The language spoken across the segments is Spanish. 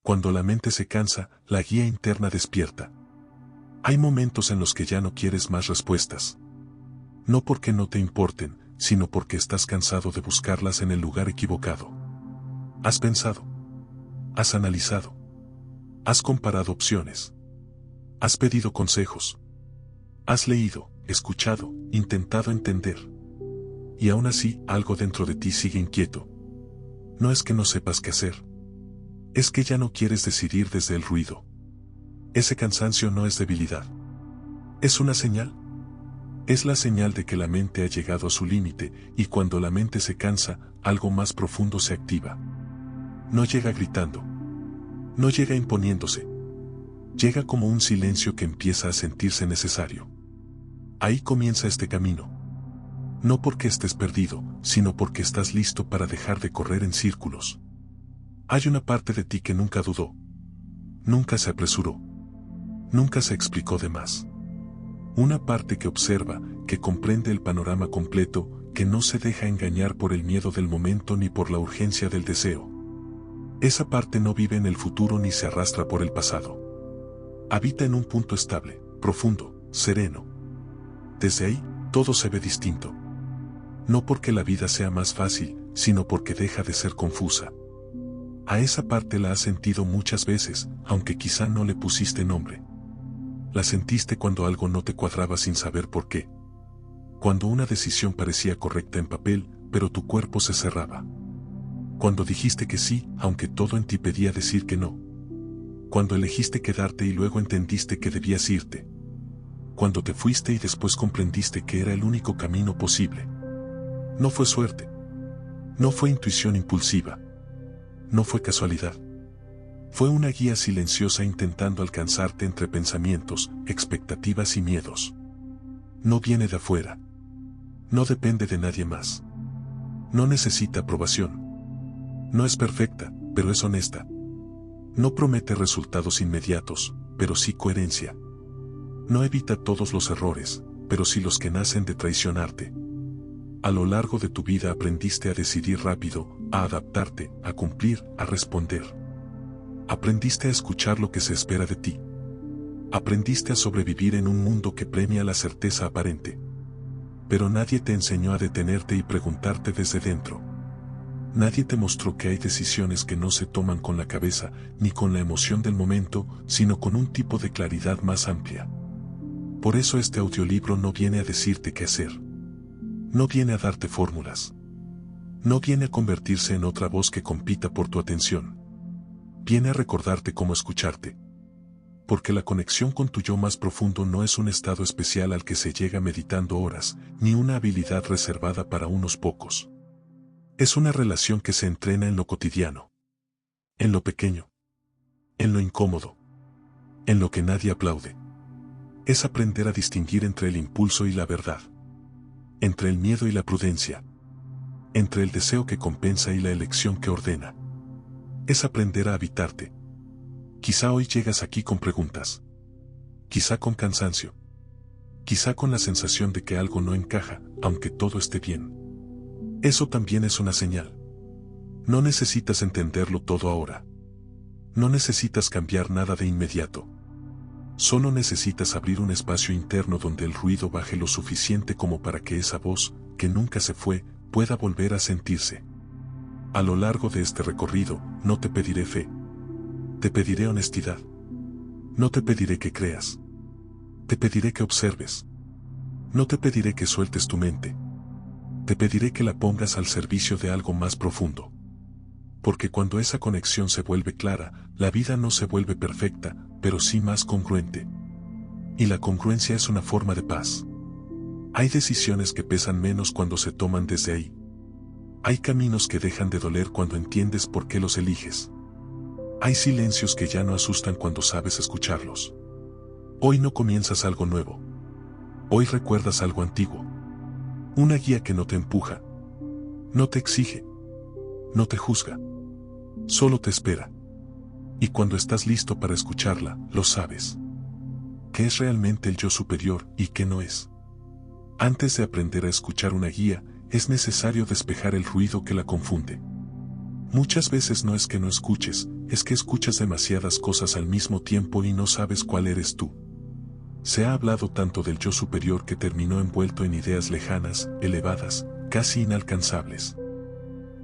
Cuando la mente se cansa, la guía interna despierta. Hay momentos en los que ya no quieres más respuestas. No porque no te importen, sino porque estás cansado de buscarlas en el lugar equivocado. Has pensado. Has analizado. Has comparado opciones. Has pedido consejos. Has leído, escuchado, intentado entender. Y aún así, algo dentro de ti sigue inquieto. No es que no sepas qué hacer. Es que ya no quieres decidir desde el ruido. Ese cansancio no es debilidad. Es una señal. Es la señal de que la mente ha llegado a su límite, y cuando la mente se cansa, algo más profundo se activa. No llega gritando. No llega imponiéndose. Llega como un silencio que empieza a sentirse necesario. Ahí comienza este camino. No porque estés perdido, sino porque estás listo para dejar de correr en círculos. Hay una parte de ti que nunca dudó. Nunca se apresuró. Nunca se explicó de más. Una parte que observa, que comprende el panorama completo, que no se deja engañar por el miedo del momento ni por la urgencia del deseo. Esa parte no vive en el futuro ni se arrastra por el pasado. Habita en un punto estable, profundo, sereno. Desde ahí, todo se ve distinto. No porque la vida sea más fácil, sino porque deja de ser confusa. A esa parte la has sentido muchas veces, aunque quizá no le pusiste nombre. La sentiste cuando algo no te cuadraba sin saber por qué. Cuando una decisión parecía correcta en papel, pero tu cuerpo se cerraba. Cuando dijiste que sí, aunque todo en ti pedía decir que no. Cuando elegiste quedarte y luego entendiste que debías irte. Cuando te fuiste y después comprendiste que era el único camino posible. No fue suerte. No fue intuición impulsiva. No fue casualidad. Fue una guía silenciosa intentando alcanzarte entre pensamientos, expectativas y miedos. No viene de afuera. No depende de nadie más. No necesita aprobación. No es perfecta, pero es honesta. No promete resultados inmediatos, pero sí coherencia. No evita todos los errores, pero sí los que nacen de traicionarte. A lo largo de tu vida aprendiste a decidir rápido, a adaptarte, a cumplir, a responder. Aprendiste a escuchar lo que se espera de ti. Aprendiste a sobrevivir en un mundo que premia la certeza aparente. Pero nadie te enseñó a detenerte y preguntarte desde dentro. Nadie te mostró que hay decisiones que no se toman con la cabeza, ni con la emoción del momento, sino con un tipo de claridad más amplia. Por eso este audiolibro no viene a decirte qué hacer. No viene a darte fórmulas. No viene a convertirse en otra voz que compita por tu atención. Viene a recordarte cómo escucharte. Porque la conexión con tu yo más profundo no es un estado especial al que se llega meditando horas, ni una habilidad reservada para unos pocos. Es una relación que se entrena en lo cotidiano. En lo pequeño. En lo incómodo. En lo que nadie aplaude. Es aprender a distinguir entre el impulso y la verdad. Entre el miedo y la prudencia. Entre el deseo que compensa y la elección que ordena. Es aprender a habitarte. Quizá hoy llegas aquí con preguntas. Quizá con cansancio. Quizá con la sensación de que algo no encaja, aunque todo esté bien. Eso también es una señal. No necesitas entenderlo todo ahora. No necesitas cambiar nada de inmediato. Solo necesitas abrir un espacio interno donde el ruido baje lo suficiente como para que esa voz, que nunca se fue, pueda volver a sentirse. A lo largo de este recorrido, no te pediré fe. Te pediré honestidad. No te pediré que creas. Te pediré que observes. No te pediré que sueltes tu mente. Te pediré que la pongas al servicio de algo más profundo. Porque cuando esa conexión se vuelve clara, la vida no se vuelve perfecta, pero sí más congruente. Y la congruencia es una forma de paz. Hay decisiones que pesan menos cuando se toman desde ahí. Hay caminos que dejan de doler cuando entiendes por qué los eliges. Hay silencios que ya no asustan cuando sabes escucharlos. Hoy no comienzas algo nuevo. Hoy recuerdas algo antiguo. Una guía que no te empuja. No te exige. No te juzga. Solo te espera. Y cuando estás listo para escucharla, lo sabes. ¿Qué es realmente el yo superior y qué no es? Antes de aprender a escuchar una guía, es necesario despejar el ruido que la confunde. Muchas veces no es que no escuches, es que escuchas demasiadas cosas al mismo tiempo y no sabes cuál eres tú. Se ha hablado tanto del yo superior que terminó envuelto en ideas lejanas, elevadas, casi inalcanzables.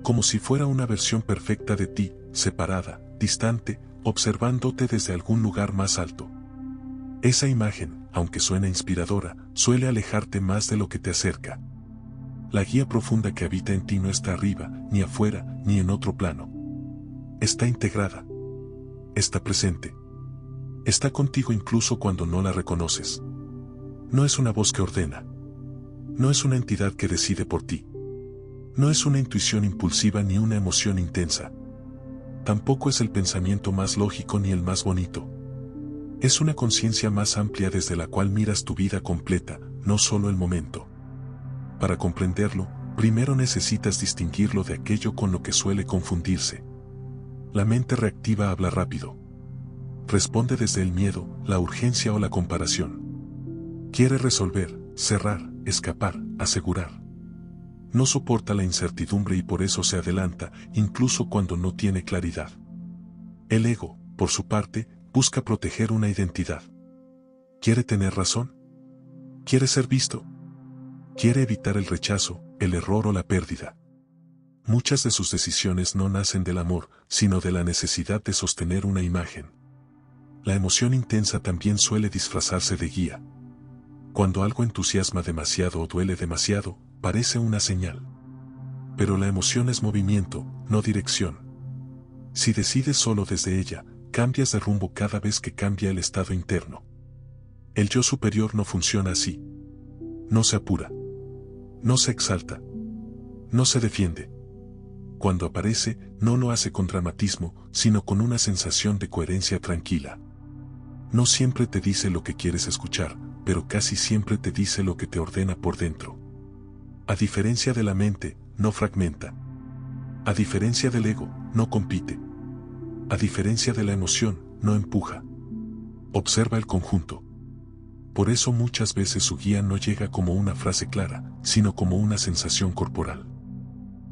Como si fuera una versión perfecta de ti, separada, distante, observándote desde algún lugar más alto. Esa imagen, aunque suena inspiradora, suele alejarte más de lo que te acerca. La guía profunda que habita en ti no está arriba, ni afuera, ni en otro plano. Está integrada. Está presente. Está contigo incluso cuando no la reconoces. No es una voz que ordena. No es una entidad que decide por ti. No es una intuición impulsiva ni una emoción intensa. Tampoco es el pensamiento más lógico ni el más bonito. Es una conciencia más amplia desde la cual miras tu vida completa, no solo el momento. Para comprenderlo, primero necesitas distinguirlo de aquello con lo que suele confundirse. La mente reactiva habla rápido. Responde desde el miedo, la urgencia o la comparación. Quiere resolver, cerrar, escapar, asegurar. No soporta la incertidumbre y por eso se adelanta, incluso cuando no tiene claridad. El ego, por su parte, busca proteger una identidad. ¿Quiere tener razón? ¿Quiere ser visto? Quiere evitar el rechazo, el error o la pérdida. Muchas de sus decisiones no nacen del amor, sino de la necesidad de sostener una imagen. La emoción intensa también suele disfrazarse de guía. Cuando algo entusiasma demasiado o duele demasiado, parece una señal. Pero la emoción es movimiento, no dirección. Si decides solo desde ella, cambias de rumbo cada vez que cambia el estado interno. El yo superior no funciona así. No se apura. No se exalta. No se defiende. Cuando aparece, no lo hace con dramatismo, sino con una sensación de coherencia tranquila. No siempre te dice lo que quieres escuchar, pero casi siempre te dice lo que te ordena por dentro. A diferencia de la mente, no fragmenta. A diferencia del ego, no compite. A diferencia de la emoción, no empuja. Observa el conjunto. Por eso muchas veces su guía no llega como una frase clara, sino como una sensación corporal.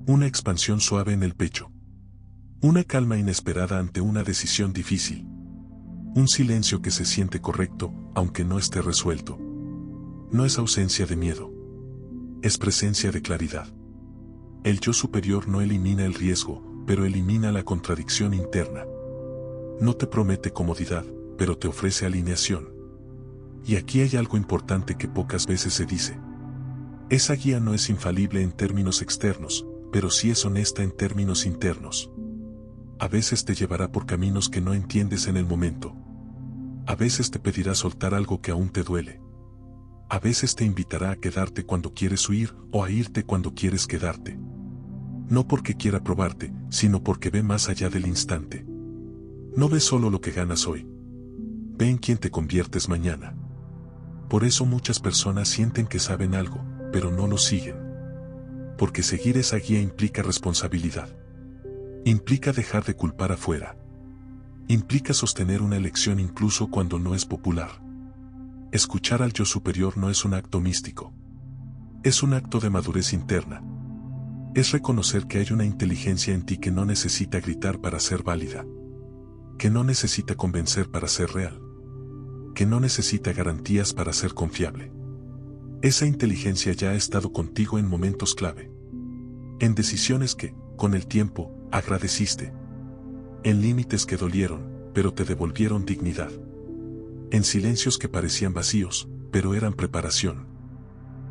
Una expansión suave en el pecho. Una calma inesperada ante una decisión difícil. Un silencio que se siente correcto, aunque no esté resuelto. No es ausencia de miedo. Es presencia de claridad. El yo superior no elimina el riesgo, pero elimina la contradicción interna. No te promete comodidad, pero te ofrece alineación. Y aquí hay algo importante que pocas veces se dice. Esa guía no es infalible en términos externos, pero sí es honesta en términos internos. A veces te llevará por caminos que no entiendes en el momento. A veces te pedirá soltar algo que aún te duele. A veces te invitará a quedarte cuando quieres huir o a irte cuando quieres quedarte. No porque quiera probarte, sino porque ve más allá del instante. No ve solo lo que ganas hoy. Ve en quién te conviertes mañana. Por eso muchas personas sienten que saben algo, pero no lo siguen. Porque seguir esa guía implica responsabilidad. Implica dejar de culpar afuera. Implica sostener una elección incluso cuando no es popular. Escuchar al yo superior no es un acto místico. Es un acto de madurez interna. Es reconocer que hay una inteligencia en ti que no necesita gritar para ser válida. Que no necesita convencer para ser real. Que no necesita garantías para ser confiable. Esa inteligencia ya ha estado contigo en momentos clave. En decisiones que, con el tiempo, agradeciste. En límites que dolieron, pero te devolvieron dignidad. En silencios que parecían vacíos, pero eran preparación.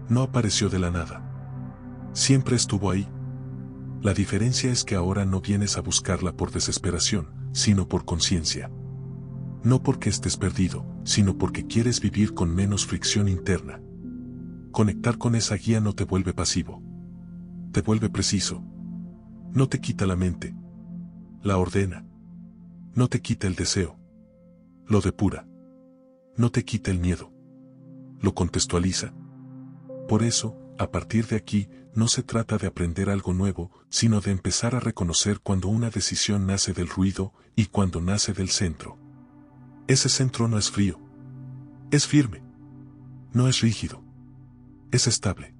No apareció de la nada. Siempre estuvo ahí. La diferencia es que ahora no vienes a buscarla por desesperación, sino por conciencia. No porque estés perdido, sino porque quieres vivir con menos fricción interna. Conectar con esa guía no te vuelve pasivo. Te vuelve preciso. No te quita la mente. La ordena. No te quita el deseo. Lo depura. No te quita el miedo. Lo contextualiza. Por eso, a partir de aquí, no se trata de aprender algo nuevo, sino de empezar a reconocer cuando una decisión nace del ruido y cuando nace del centro. Ese centro no es frío. Es firme. No es rígido. Es estable.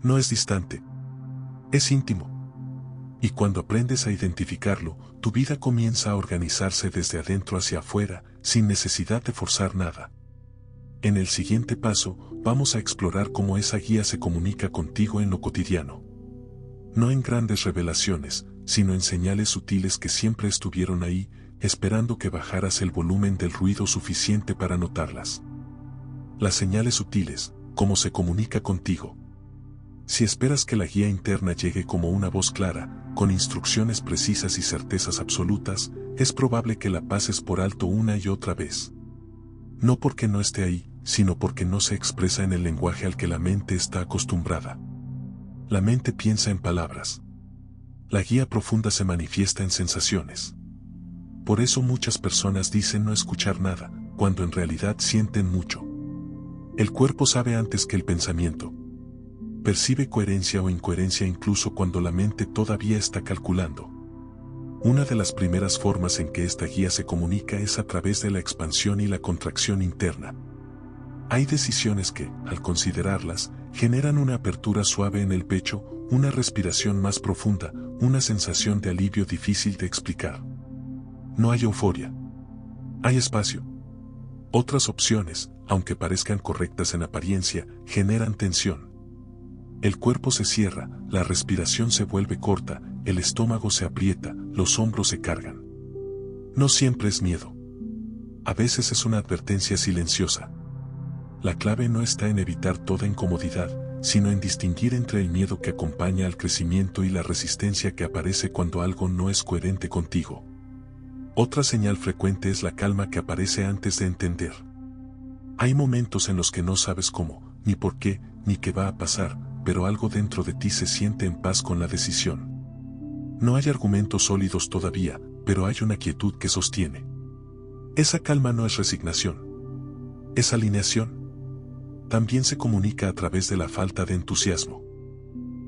No es distante. Es íntimo. Y cuando aprendes a identificarlo, tu vida comienza a organizarse desde adentro hacia afuera, sin necesidad de forzar nada. En el siguiente paso, vamos a explorar cómo esa guía se comunica contigo en lo cotidiano. No en grandes revelaciones, sino en señales sutiles que siempre estuvieron ahí, esperando que bajaras el volumen del ruido suficiente para notarlas. Las señales sutiles, cómo se comunica contigo. Si esperas que la guía interna llegue como una voz clara, con instrucciones precisas y certezas absolutas, es probable que la pases por alto una y otra vez. No porque no esté ahí, sino porque no se expresa en el lenguaje al que la mente está acostumbrada. La mente piensa en palabras. La guía profunda se manifiesta en sensaciones. Por eso muchas personas dicen no escuchar nada, cuando en realidad sienten mucho. El cuerpo sabe antes que el pensamiento. Percibe coherencia o incoherencia incluso cuando la mente todavía está calculando. Una de las primeras formas en que esta guía se comunica es a través de la expansión y la contracción interna. Hay decisiones que, al considerarlas, generan una apertura suave en el pecho, una respiración más profunda, una sensación de alivio difícil de explicar. No hay euforia. Hay espacio. Otras opciones, aunque parezcan correctas en apariencia, generan tensión. El cuerpo se cierra, la respiración se vuelve corta, el estómago se aprieta, los hombros se cargan. No siempre es miedo. A veces es una advertencia silenciosa. La clave no está en evitar toda incomodidad, sino en distinguir entre el miedo que acompaña al crecimiento y la resistencia que aparece cuando algo no es coherente contigo. Otra señal frecuente es la calma que aparece antes de entender. Hay momentos en los que no sabes cómo, ni por qué, ni qué va a pasar, pero algo dentro de ti se siente en paz con la decisión. No hay argumentos sólidos todavía, pero hay una quietud que sostiene. Esa calma no es resignación. Es alineación. También se comunica a través de la falta de entusiasmo.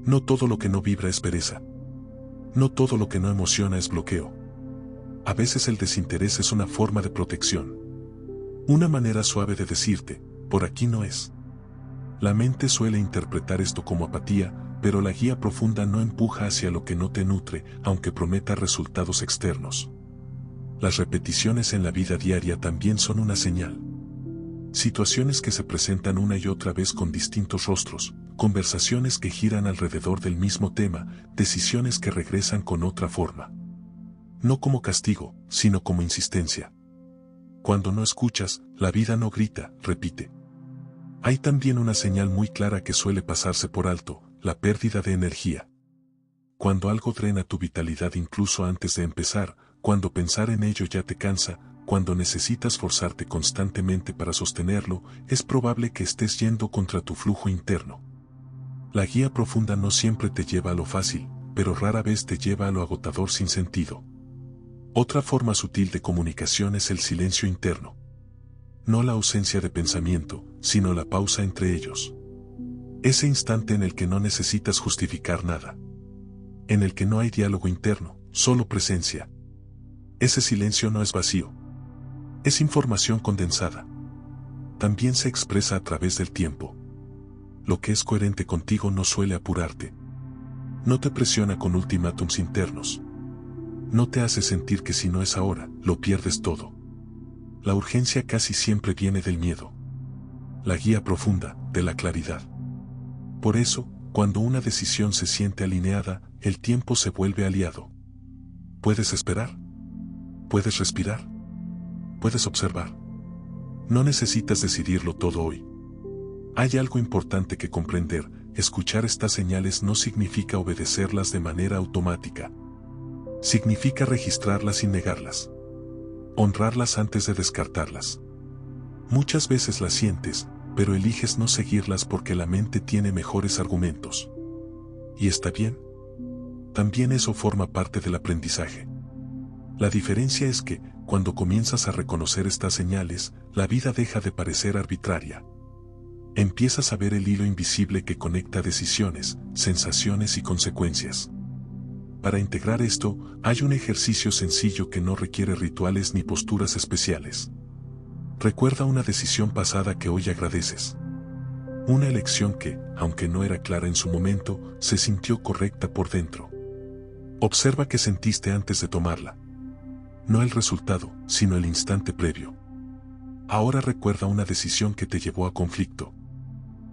No todo lo que no vibra es pereza. No todo lo que no emociona es bloqueo. A veces el desinterés es una forma de protección. Una manera suave de decirte, por aquí no es. La mente suele interpretar esto como apatía, pero la guía profunda no empuja hacia lo que no te nutre, aunque prometa resultados externos. Las repeticiones en la vida diaria también son una señal. Situaciones que se presentan una y otra vez con distintos rostros, conversaciones que giran alrededor del mismo tema, decisiones que regresan con otra forma. No como castigo, sino como insistencia. Cuando no escuchas, la vida no grita, repite. Hay también una señal muy clara que suele pasarse por alto, la pérdida de energía. Cuando algo drena tu vitalidad incluso antes de empezar, cuando pensar en ello ya te cansa, cuando necesitas forzarte constantemente para sostenerlo, es probable que estés yendo contra tu flujo interno. La guía profunda no siempre te lleva a lo fácil, pero rara vez te lleva a lo agotador sin sentido. Otra forma sutil de comunicación es el silencio interno. No la ausencia de pensamiento, sino la pausa entre ellos. Ese instante en el que no necesitas justificar nada. En el que no hay diálogo interno, solo presencia. Ese silencio no es vacío. Es información condensada. También se expresa a través del tiempo. Lo que es coherente contigo no suele apurarte. No te presiona con ultimátums internos. No te hace sentir que si no es ahora, lo pierdes todo. La urgencia casi siempre viene del miedo. La guía profunda, de la claridad. Por eso, cuando una decisión se siente alineada, el tiempo se vuelve aliado. Puedes esperar. Puedes respirar. Puedes observar. No necesitas decidirlo todo hoy. Hay algo importante que comprender: escuchar estas señales no significa obedecerlas de manera automática. Significa registrarlas sin negarlas. Honrarlas antes de descartarlas. Muchas veces las sientes, pero eliges no seguirlas porque la mente tiene mejores argumentos. ¿Y está bien? También eso forma parte del aprendizaje. La diferencia es que, cuando comienzas a reconocer estas señales, la vida deja de parecer arbitraria. Empiezas a ver el hilo invisible que conecta decisiones, sensaciones y consecuencias. Para integrar esto, hay un ejercicio sencillo que no requiere rituales ni posturas especiales. Recuerda una decisión pasada que hoy agradeces. Una elección que, aunque no era clara en su momento, se sintió correcta por dentro. Observa qué sentiste antes de tomarla. No el resultado, sino el instante previo. Ahora recuerda una decisión que te llevó a conflicto.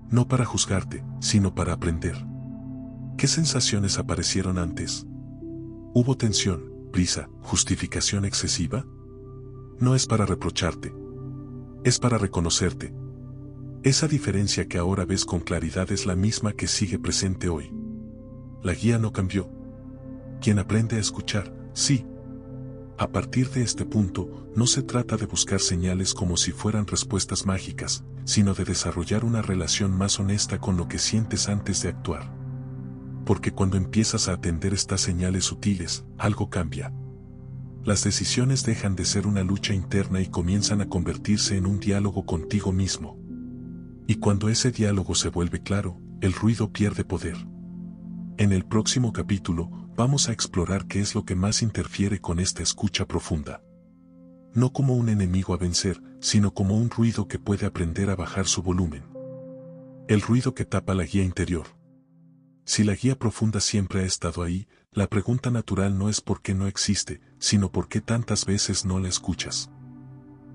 No para juzgarte, sino para aprender. ¿Qué sensaciones aparecieron antes? ¿Hubo tensión, prisa, justificación excesiva? No es para reprocharte. Es para reconocerte. Esa diferencia que ahora ves con claridad es la misma que sigue presente hoy. La guía no cambió. Quien aprende a escuchar, sí. A partir de este punto, no se trata de buscar señales como si fueran respuestas mágicas, sino de desarrollar una relación más honesta con lo que sientes antes de actuar. Porque cuando empiezas a atender estas señales sutiles, algo cambia. Las decisiones dejan de ser una lucha interna y comienzan a convertirse en un diálogo contigo mismo. Y cuando ese diálogo se vuelve claro, el ruido pierde poder. En el próximo capítulo, vamos a explorar qué es lo que más interfiere con esta escucha profunda. No como un enemigo a vencer, sino como un ruido que puede aprender a bajar su volumen. El ruido que tapa la guía interior. Si la guía profunda siempre ha estado ahí, la pregunta natural no es por qué no existe, sino por qué tantas veces no la escuchas.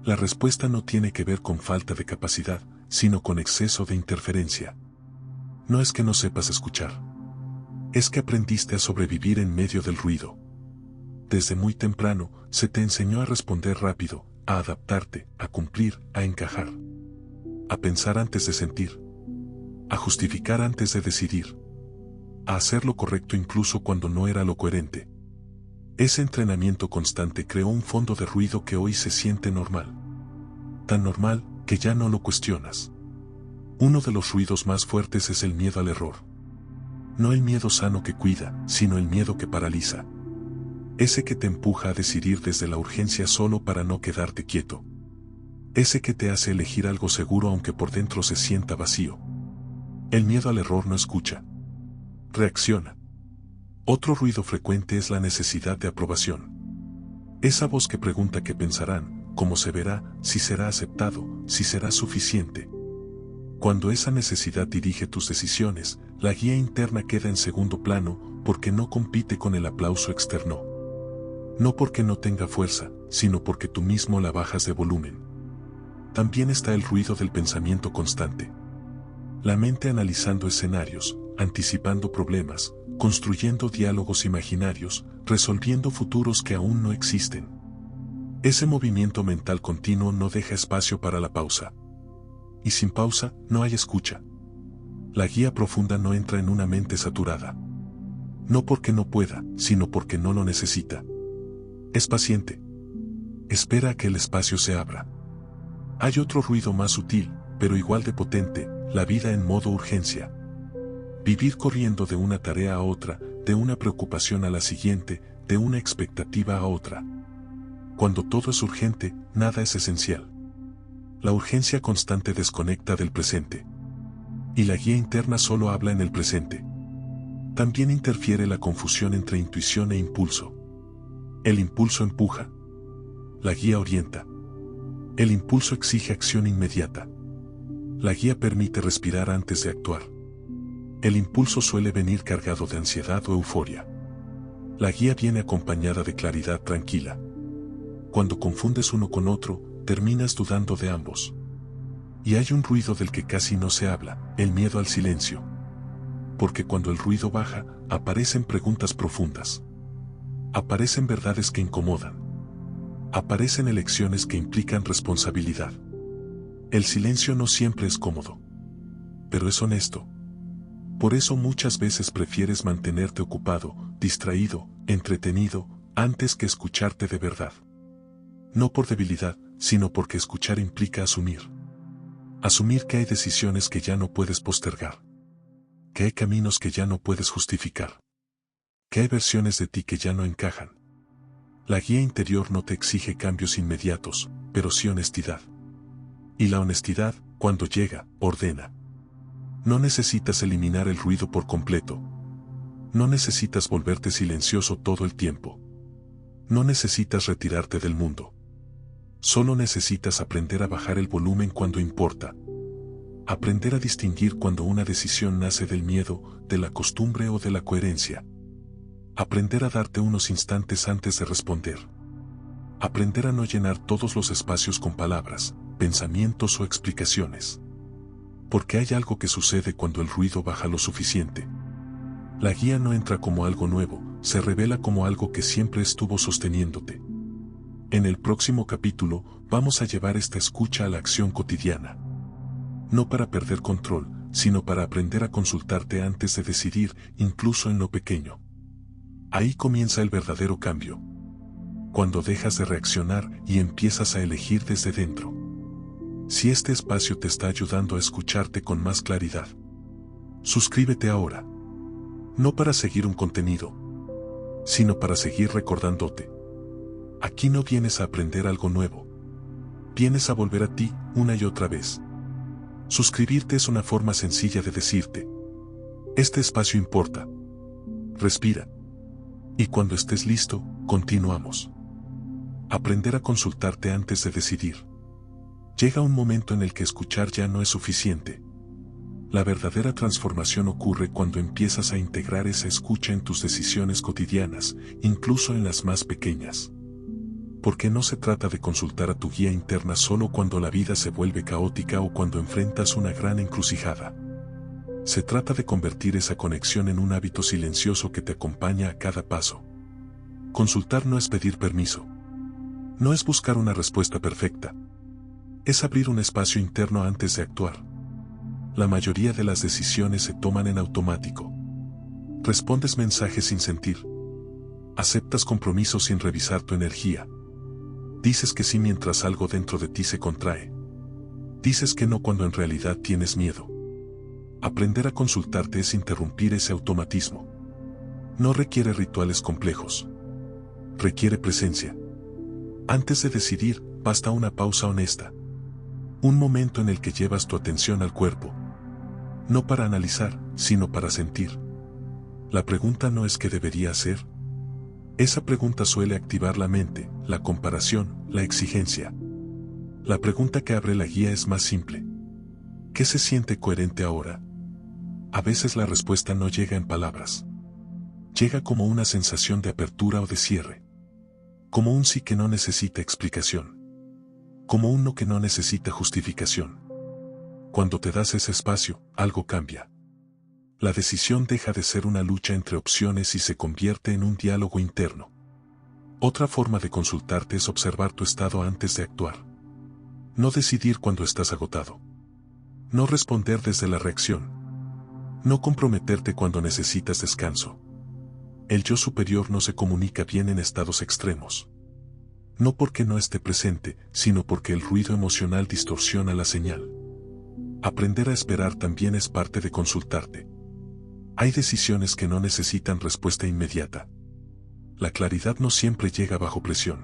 La respuesta no tiene que ver con falta de capacidad, sino con exceso de interferencia. No es que no sepas escuchar. Es que aprendiste a sobrevivir en medio del ruido. Desde muy temprano, se te enseñó a responder rápido, a adaptarte, a cumplir, a encajar. A pensar antes de sentir. A justificar antes de decidir. A hacer lo correcto incluso cuando no era lo coherente. Ese entrenamiento constante creó un fondo de ruido que hoy se siente normal. Tan normal, que ya no lo cuestionas. Uno de los ruidos más fuertes es el miedo al error. No el miedo sano que cuida, sino el miedo que paraliza. Ese que te empuja a decidir desde la urgencia solo para no quedarte quieto. Ese que te hace elegir algo seguro aunque por dentro se sienta vacío. El miedo al error no escucha. Reacciona. Otro ruido frecuente es la necesidad de aprobación. Esa voz que pregunta qué pensarán, cómo se verá, si será aceptado, si será suficiente. Cuando esa necesidad dirige tus decisiones, la guía interna queda en segundo plano porque no compite con el aplauso externo. No porque no tenga fuerza, sino porque tú mismo la bajas de volumen. También está el ruido del pensamiento constante. La mente analizando escenarios, anticipando problemas, construyendo diálogos imaginarios, resolviendo futuros que aún no existen. Ese movimiento mental continuo no deja espacio para la pausa. Y sin pausa, no hay escucha. La guía profunda no entra en una mente saturada. No porque no pueda, sino porque no lo necesita. Es paciente. Espera a que el espacio se abra. Hay otro ruido más sutil, pero igual de potente, la vida en modo urgencia. Vivir corriendo de una tarea a otra, de una preocupación a la siguiente, de una expectativa a otra. Cuando todo es urgente, nada es esencial. La urgencia constante desconecta del presente. Y la guía interna solo habla en el presente. También interfiere la confusión entre intuición e impulso. El impulso empuja. La guía orienta. El impulso exige acción inmediata. La guía permite respirar antes de actuar. El impulso suele venir cargado de ansiedad o euforia. La guía viene acompañada de claridad tranquila. Cuando confundes uno con otro, terminas dudando de ambos. Y hay un ruido del que casi no se habla, el miedo al silencio. Porque cuando el ruido baja, aparecen preguntas profundas. Aparecen verdades que incomodan. Aparecen elecciones que implican responsabilidad. El silencio no siempre es cómodo. Pero es honesto. Por eso muchas veces prefieres mantenerte ocupado, distraído, entretenido, antes que escucharte de verdad. No por debilidad, sino porque escuchar implica asumir. Asumir que hay decisiones que ya no puedes postergar. Que hay caminos que ya no puedes justificar. Que hay versiones de ti que ya no encajan. La guía interior no te exige cambios inmediatos, pero sí honestidad. Y la honestidad, cuando llega, ordena. No necesitas eliminar el ruido por completo. No necesitas volverte silencioso todo el tiempo. No necesitas retirarte del mundo. Solo necesitas aprender a bajar el volumen cuando importa. Aprender a distinguir cuando una decisión nace del miedo, de la costumbre o de la coherencia. Aprender a darte unos instantes antes de responder. Aprender a no llenar todos los espacios con palabras, pensamientos o explicaciones. Porque hay algo que sucede cuando el ruido baja lo suficiente. La guía no entra como algo nuevo, se revela como algo que siempre estuvo sosteniéndote. En el próximo capítulo, vamos a llevar esta escucha a la acción cotidiana. No para perder control, sino para aprender a consultarte antes de decidir, incluso en lo pequeño. Ahí comienza el verdadero cambio. Cuando dejas de reaccionar y empiezas a elegir desde dentro. Si este espacio te está ayudando a escucharte con más claridad, suscríbete ahora. No para seguir un contenido, sino para seguir recordándote. Aquí no vienes a aprender algo nuevo. Vienes a volver a ti una y otra vez. Suscribirte es una forma sencilla de decirte: este espacio importa. Respira. Y cuando estés listo, continuamos. Aprender a consultarte antes de decidir. Llega un momento en el que escuchar ya no es suficiente. La verdadera transformación ocurre cuando empiezas a integrar esa escucha en tus decisiones cotidianas, incluso en las más pequeñas. Porque no se trata de consultar a tu guía interna solo cuando la vida se vuelve caótica o cuando enfrentas una gran encrucijada. Se trata de convertir esa conexión en un hábito silencioso que te acompaña a cada paso. Consultar no es pedir permiso. No es buscar una respuesta perfecta. Es abrir un espacio interno antes de actuar. La mayoría de las decisiones se toman en automático. Respondes mensajes sin sentir. Aceptas compromisos sin revisar tu energía. Dices que sí mientras algo dentro de ti se contrae. Dices que no cuando en realidad tienes miedo. Aprender a consultarte es interrumpir ese automatismo. No requiere rituales complejos. Requiere presencia. Antes de decidir, basta una pausa honesta. Un momento en el que llevas tu atención al cuerpo. No para analizar, sino para sentir. La pregunta no es qué debería hacer. Esa pregunta suele activar la mente, la comparación, la exigencia. La pregunta que abre la guía es más simple. ¿Qué se siente coherente ahora? A veces la respuesta no llega en palabras. Llega como una sensación de apertura o de cierre. Como un sí que no necesita explicación. Como un no que no necesita justificación. Cuando te das ese espacio, algo cambia. La decisión deja de ser una lucha entre opciones y se convierte en un diálogo interno. Otra forma de consultarte es observar tu estado antes de actuar. No decidir cuando estás agotado. No responder desde la reacción. No comprometerte cuando necesitas descanso. El yo superior no se comunica bien en estados extremos. No porque no esté presente, sino porque el ruido emocional distorsiona la señal. Aprender a esperar también es parte de consultarte. Hay decisiones que no necesitan respuesta inmediata. La claridad no siempre llega bajo presión.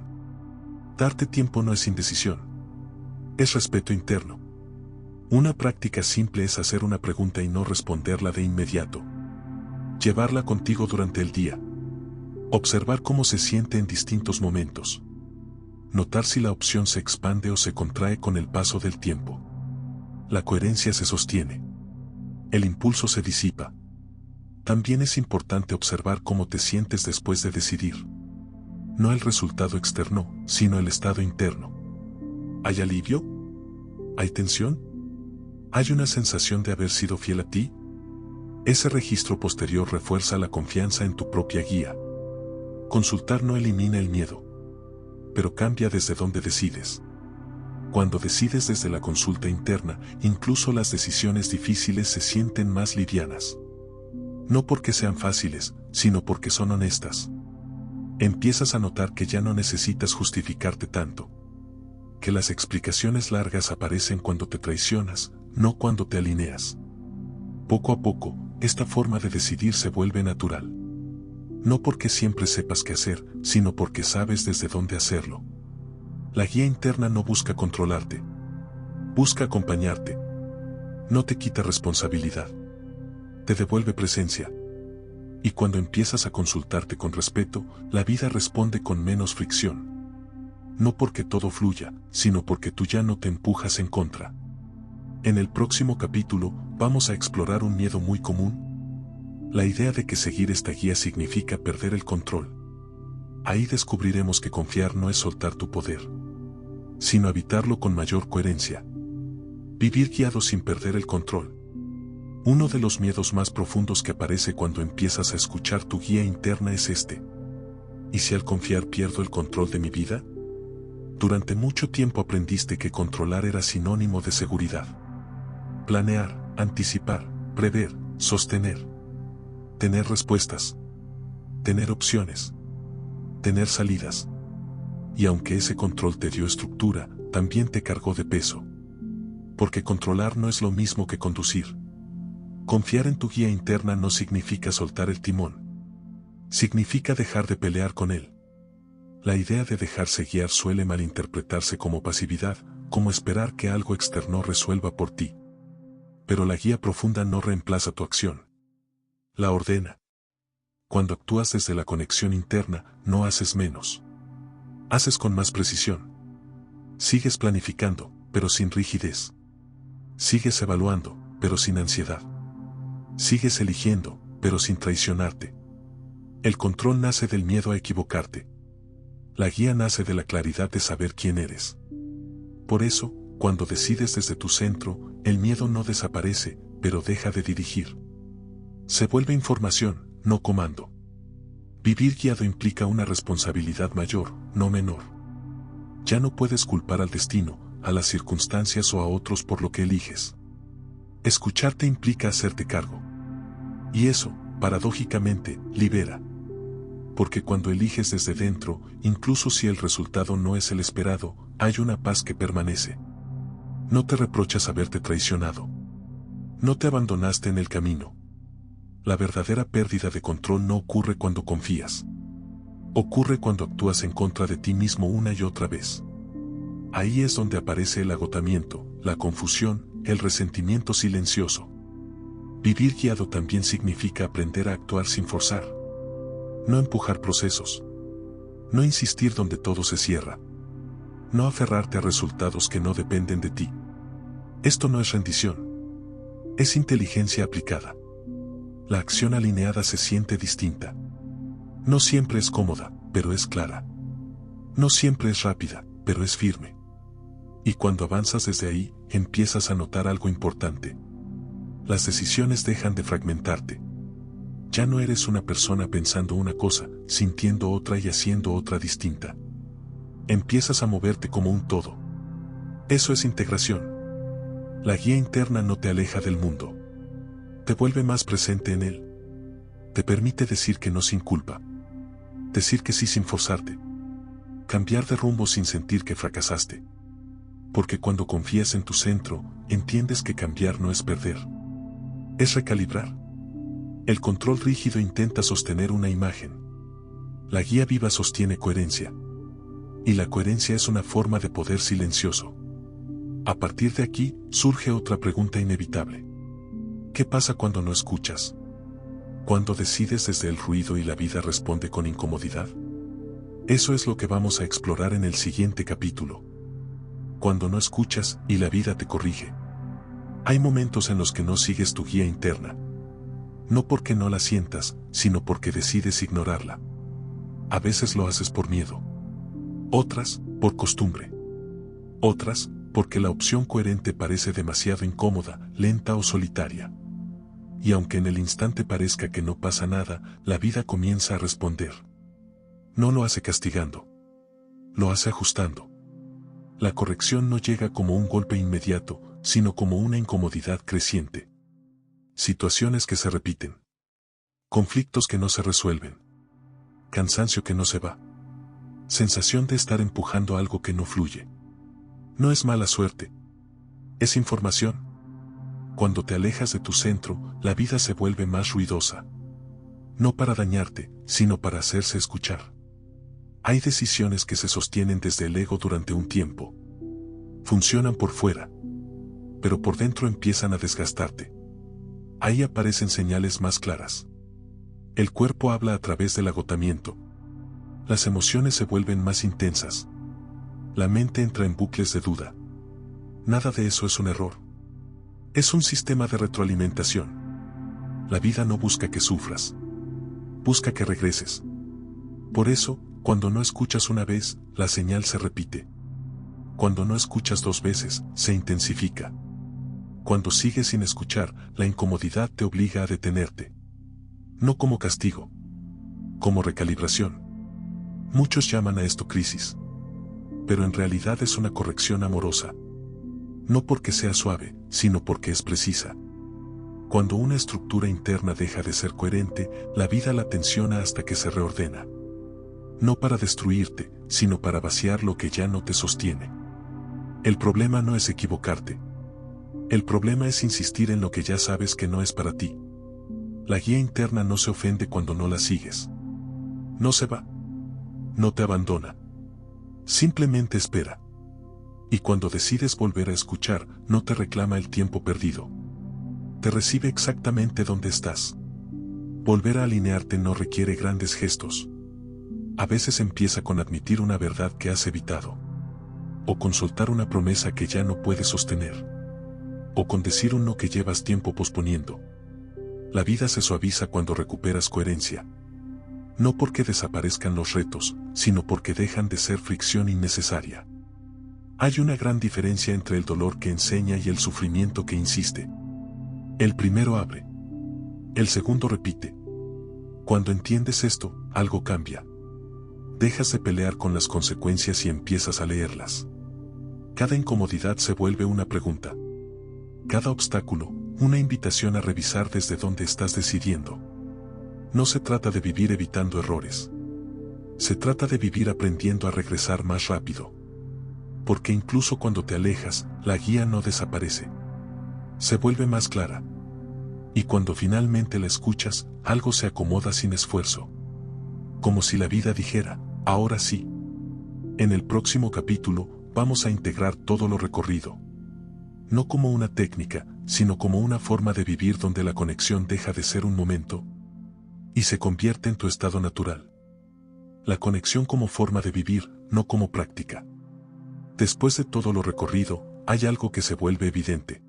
Darte tiempo no es indecisión. Es respeto interno. Una práctica simple es hacer una pregunta y no responderla de inmediato. Llevarla contigo durante el día. Observar cómo se siente en distintos momentos. Notar si la opción se expande o se contrae con el paso del tiempo. La coherencia se sostiene. El impulso se disipa. También es importante observar cómo te sientes después de decidir. No el resultado externo, sino el estado interno. ¿Hay alivio? ¿Hay tensión? ¿Hay una sensación de haber sido fiel a ti? Ese registro posterior refuerza la confianza en tu propia guía. Consultar no elimina el miedo, pero cambia desde donde decides. Cuando decides desde la consulta interna, incluso las decisiones difíciles se sienten más livianas. No porque sean fáciles, sino porque son honestas. Empiezas a notar que ya no necesitas justificarte tanto. Que las explicaciones largas aparecen cuando te traicionas, no cuando te alineas. Poco a poco, esta forma de decidir se vuelve natural. No porque siempre sepas qué hacer, sino porque sabes desde dónde hacerlo. La guía interna no busca controlarte. Busca acompañarte. No te quita responsabilidad. Te devuelve presencia. Y cuando empiezas a consultarte con respeto, la vida responde con menos fricción. No porque todo fluya, sino porque tú ya no te empujas en contra. En el próximo capítulo, vamos a explorar un miedo muy común. La idea de que seguir esta guía significa perder el control. Ahí descubriremos que confiar no es soltar tu poder, sino habitarlo con mayor coherencia. Vivir guiado sin perder el control. Uno de los miedos más profundos que aparece cuando empiezas a escuchar tu guía interna es este. ¿Y si al confiar pierdo el control de mi vida? Durante mucho tiempo aprendiste que controlar era sinónimo de seguridad. Planear, anticipar, prever, sostener. Tener respuestas. Tener opciones. Tener salidas. Y aunque ese control te dio estructura, también te cargó de peso. Porque controlar no es lo mismo que conducir. Confiar en tu guía interna no significa soltar el timón. Significa dejar de pelear con él. La idea de dejarse guiar suele malinterpretarse como pasividad, como esperar que algo externo resuelva por ti. Pero la guía profunda no reemplaza tu acción. La ordena. Cuando actúas desde la conexión interna, no haces menos. Haces con más precisión. Sigues planificando, pero sin rigidez. Sigues evaluando, pero sin ansiedad. Sigues eligiendo, pero sin traicionarte. El control nace del miedo a equivocarte. La guía nace de la claridad de saber quién eres. Por eso, cuando decides desde tu centro, el miedo no desaparece, pero deja de dirigir. Se vuelve información, no comando. Vivir guiado implica una responsabilidad mayor, no menor. Ya no puedes culpar al destino, a las circunstancias o a otros por lo que eliges. Escucharte implica hacerte cargo. Y eso, paradójicamente, libera. Porque cuando eliges desde dentro, incluso si el resultado no es el esperado, hay una paz que permanece. No te reprochas haberte traicionado. No te abandonaste en el camino. La verdadera pérdida de control no ocurre cuando confías. Ocurre cuando actúas en contra de ti mismo una y otra vez. Ahí es donde aparece el agotamiento, la confusión, el resentimiento silencioso. Vivir guiado también significa aprender a actuar sin forzar. No empujar procesos. No insistir donde todo se cierra. No aferrarte a resultados que no dependen de ti. Esto no es rendición. Es inteligencia aplicada. La acción alineada se siente distinta. No siempre es cómoda, pero es clara. No siempre es rápida, pero es firme. Y cuando avanzas desde ahí, empiezas a notar algo importante. Las decisiones dejan de fragmentarte. Ya no eres una persona pensando una cosa, sintiendo otra y haciendo otra distinta. Empiezas a moverte como un todo. Eso es integración. La guía interna no te aleja del mundo. Te vuelve más presente en él. Te permite decir que no sin culpa. Decir que sí sin forzarte. Cambiar de rumbo sin sentir que fracasaste. Porque cuando confías en tu centro, entiendes que cambiar no es perder. Es recalibrar. El control rígido intenta sostener una imagen. La guía viva sostiene coherencia. Y la coherencia es una forma de poder silencioso. A partir de aquí, surge otra pregunta inevitable. ¿Qué pasa cuando no escuchas? Cuando decides desde el ruido y la vida responde con incomodidad. Eso es lo que vamos a explorar en el siguiente capítulo. Cuando no escuchas y la vida te corrige. Hay momentos en los que no sigues tu guía interna. No porque no la sientas, sino porque decides ignorarla. A veces lo haces por miedo. Otras, por costumbre. Otras, porque la opción coherente parece demasiado incómoda, lenta o solitaria. Y aunque en el instante parezca que no pasa nada, la vida comienza a responder. No lo hace castigando. Lo hace ajustando. La corrección no llega como un golpe inmediato, sino como una incomodidad creciente. Situaciones que se repiten. Conflictos que no se resuelven. Cansancio que no se va. Sensación de estar empujando algo que no fluye. No es mala suerte. Es información. Cuando te alejas de tu centro, la vida se vuelve más ruidosa. No para dañarte, sino para hacerse escuchar. Hay decisiones que se sostienen desde el ego durante un tiempo. Funcionan por fuera. Pero por dentro empiezan a desgastarte. Ahí aparecen señales más claras. El cuerpo habla a través del agotamiento. Las emociones se vuelven más intensas. La mente entra en bucles de duda. Nada de eso es un error. Es un sistema de retroalimentación. La vida no busca que sufras. Busca que regreses. Por eso, cuando no escuchas una vez, la señal se repite. Cuando no escuchas 2 veces, se intensifica. Cuando sigues sin escuchar, la incomodidad te obliga a detenerte. No como castigo, como recalibración. Muchos llaman a esto crisis. Pero en realidad es una corrección amorosa. No porque sea suave, sino porque es precisa. Cuando una estructura interna deja de ser coherente, la vida la tensiona hasta que se reordena. No para destruirte, sino para vaciar lo que ya no te sostiene. El problema no es equivocarte. El problema es insistir en lo que ya sabes que no es para ti. La guía interna no se ofende cuando no la sigues. No se va. No te abandona. Simplemente espera. Y cuando decides volver a escuchar, no te reclama el tiempo perdido. Te recibe exactamente donde estás. Volver a alinearte no requiere grandes gestos. A veces empieza con admitir una verdad que has evitado. O con soltar una promesa que ya no puedes sostener. O con decir un no que llevas tiempo posponiendo. La vida se suaviza cuando recuperas coherencia. No porque desaparezcan los retos, sino porque dejan de ser fricción innecesaria. Hay una gran diferencia entre el dolor que enseña y el sufrimiento que insiste. El primero abre. El segundo repite. Cuando entiendes esto, algo cambia. Dejas de pelear con las consecuencias y empiezas a leerlas. Cada incomodidad se vuelve una pregunta. Cada obstáculo, una invitación a revisar desde dónde estás decidiendo. No se trata de vivir evitando errores. Se trata de vivir aprendiendo a regresar más rápido. Porque incluso cuando te alejas, la guía no desaparece. Se vuelve más clara. Y cuando finalmente la escuchas, algo se acomoda sin esfuerzo. Como si la vida dijera, ahora sí. En el próximo capítulo, vamos a integrar todo lo recorrido. No como una técnica, sino como una forma de vivir donde la conexión deja de ser un momento y se convierte en tu estado natural. La conexión como forma de vivir, no como práctica. Después de todo lo recorrido, hay algo que se vuelve evidente.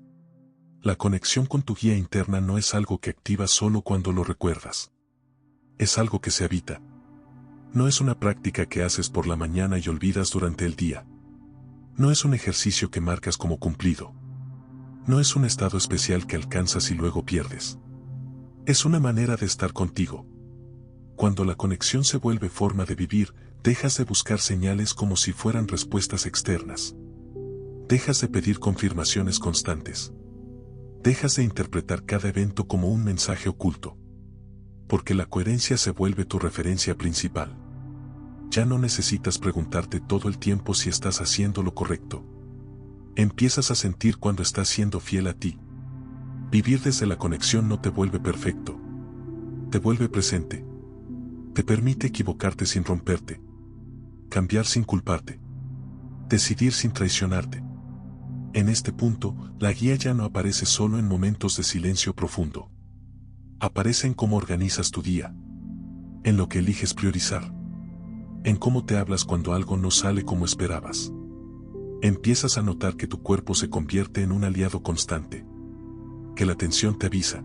La conexión con tu guía interna no es algo que activas solo cuando lo recuerdas. Es algo que se habita. No es una práctica que haces por la mañana y olvidas durante el día. No es un ejercicio que marcas como cumplido. No es un estado especial que alcanzas y luego pierdes. Es una manera de estar contigo. Cuando la conexión se vuelve forma de vivir, dejas de buscar señales como si fueran respuestas externas. Dejas de pedir confirmaciones constantes. Dejas de interpretar cada evento como un mensaje oculto. Porque la coherencia se vuelve tu referencia principal. Ya no necesitas preguntarte todo el tiempo si estás haciendo lo correcto. Empiezas a sentir cuando estás siendo fiel a ti. Vivir desde la conexión no te vuelve perfecto. Te vuelve presente. Te permite equivocarte sin romperte. Cambiar sin culparte. Decidir sin traicionarte. En este punto, la guía ya no aparece solo en momentos de silencio profundo. Aparece en cómo organizas tu día. En lo que eliges priorizar. En cómo te hablas cuando algo no sale como esperabas. Empiezas a notar que tu cuerpo se convierte en un aliado constante. Que la tensión te avisa.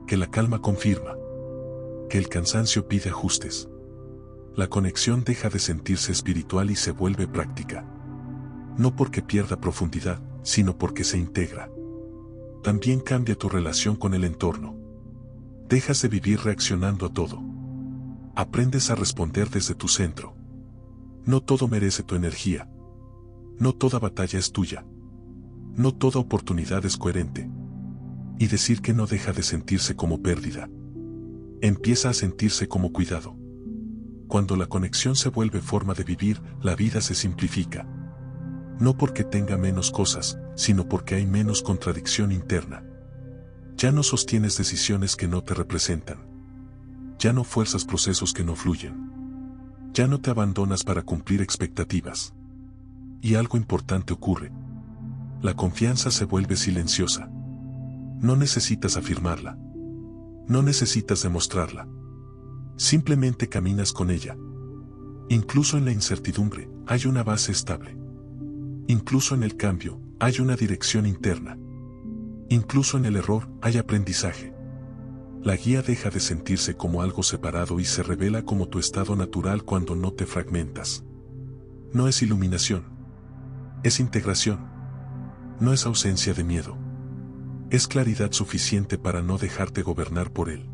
Que la calma confirma. Que el cansancio pide ajustes. La conexión deja de sentirse espiritual y se vuelve práctica. No porque pierda profundidad, sino porque se integra. También cambia tu relación con el entorno. Dejas de vivir reaccionando a todo. Aprendes a responder desde tu centro. No todo merece tu energía. No toda batalla es tuya. No toda oportunidad es coherente. Y decir que no deja de sentirse como pérdida. Empieza a sentirse como cuidado. Cuando la conexión se vuelve forma de vivir, la vida se simplifica. No porque tenga menos cosas, sino porque hay menos contradicción interna. Ya no sostienes decisiones que no te representan. Ya no fuerzas procesos que no fluyen. Ya no te abandonas para cumplir expectativas. Y algo importante ocurre. La confianza se vuelve silenciosa. No necesitas afirmarla. No necesitas demostrarla. Simplemente caminas con ella. Incluso en la incertidumbre, hay una base estable. Incluso en el cambio, hay una dirección interna. Incluso en el error, hay aprendizaje. La guía deja de sentirse como algo separado y se revela como tu estado natural cuando no te fragmentas. No es iluminación. Es integración. No es ausencia de miedo. Es claridad suficiente para no dejarte gobernar por él.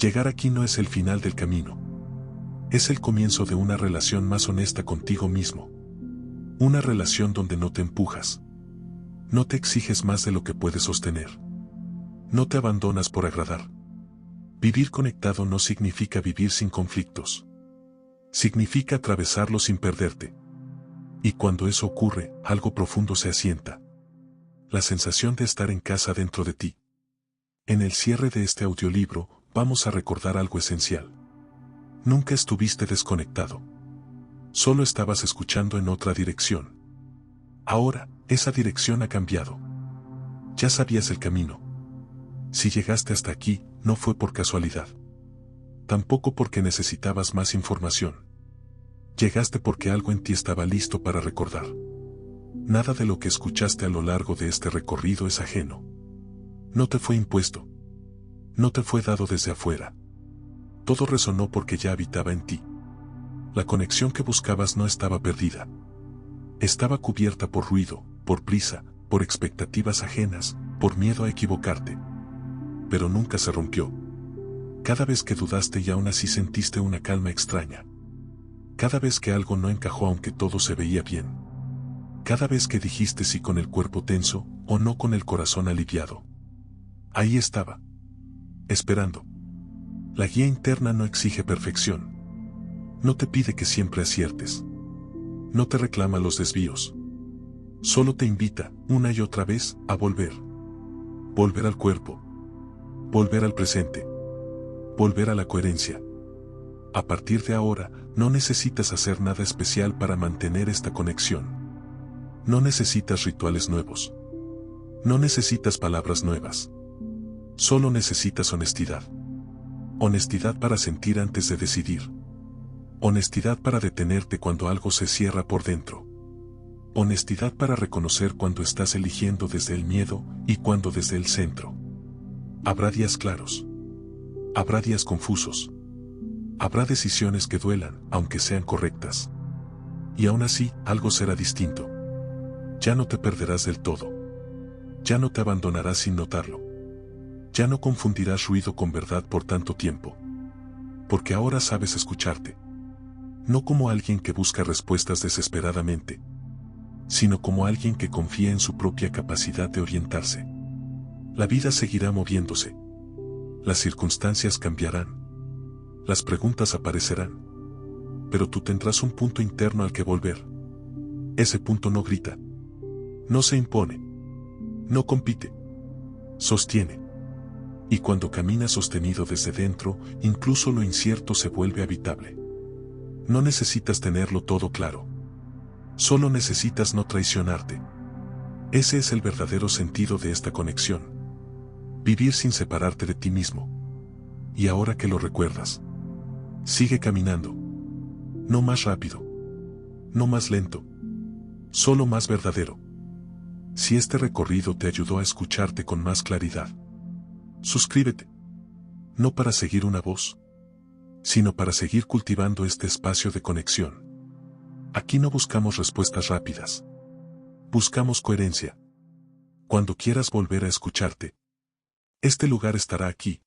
Llegar aquí no es el final del camino. Es el comienzo de una relación más honesta contigo mismo. Una relación donde no te empujas. No te exiges más de lo que puedes sostener. No te abandonas por agradar. Vivir conectado no significa vivir sin conflictos. Significa atravesarlos sin perderte. Y cuando eso ocurre, algo profundo se asienta. La sensación de estar en casa dentro de ti. En el cierre de este audiolibro, vamos a recordar algo esencial. Nunca estuviste desconectado. Solo estabas escuchando en otra dirección. Ahora, esa dirección ha cambiado. Ya sabías el camino. Si llegaste hasta aquí, no fue por casualidad. Tampoco porque necesitabas más información. Llegaste porque algo en ti estaba listo para recordar. Nada de lo que escuchaste a lo largo de este recorrido es ajeno. No te fue impuesto. No te fue dado desde afuera. Todo resonó porque ya habitaba en ti. La conexión que buscabas no estaba perdida. Estaba cubierta por ruido, por prisa, por expectativas ajenas, por miedo a equivocarte. Pero nunca se rompió. Cada vez que dudaste y aún así sentiste una calma extraña. Cada vez que algo no encajó aunque todo se veía bien. Cada vez que dijiste sí con el cuerpo tenso o no con el corazón aliviado. Ahí estaba. Esperando. La guía interna no exige perfección. No te pide que siempre aciertes. No te reclama los desvíos. Solo te invita, una y otra vez, a volver. Volver al cuerpo. Volver al presente. Volver a la coherencia. A partir de ahora, no necesitas hacer nada especial para mantener esta conexión. No necesitas rituales nuevos. No necesitas palabras nuevas. Solo necesitas honestidad. Honestidad para sentir antes de decidir. Honestidad para detenerte cuando algo se cierra por dentro. Honestidad para reconocer cuando estás eligiendo desde el miedo y cuando desde el centro. Habrá días claros. Habrá días confusos. Habrá decisiones que duelan, aunque sean correctas. Y aún así, algo será distinto. Ya no te perderás del todo. Ya no te abandonarás sin notarlo. Ya no confundirás ruido con verdad por tanto tiempo. Porque ahora sabes escucharte. No como alguien que busca respuestas desesperadamente, sino como alguien que confía en su propia capacidad de orientarse. La vida seguirá moviéndose. Las circunstancias cambiarán. Las preguntas aparecerán. Pero tú tendrás un punto interno al que volver. Ese punto no grita. No se impone. No compite. Sostiene. Y cuando caminas sostenido desde dentro, incluso lo incierto se vuelve habitable. No necesitas tenerlo todo claro. Solo necesitas no traicionarte. Ese es el verdadero sentido de esta conexión. Vivir sin separarte de ti mismo. Y ahora que lo recuerdas, sigue caminando. No más rápido. No más lento. Solo más verdadero. Si este recorrido te ayudó a escucharte con más claridad, suscríbete. No para seguir una voz, sino para seguir cultivando este espacio de conexión. Aquí no buscamos respuestas rápidas. Buscamos coherencia. Cuando quieras volver a escucharte, este lugar estará aquí,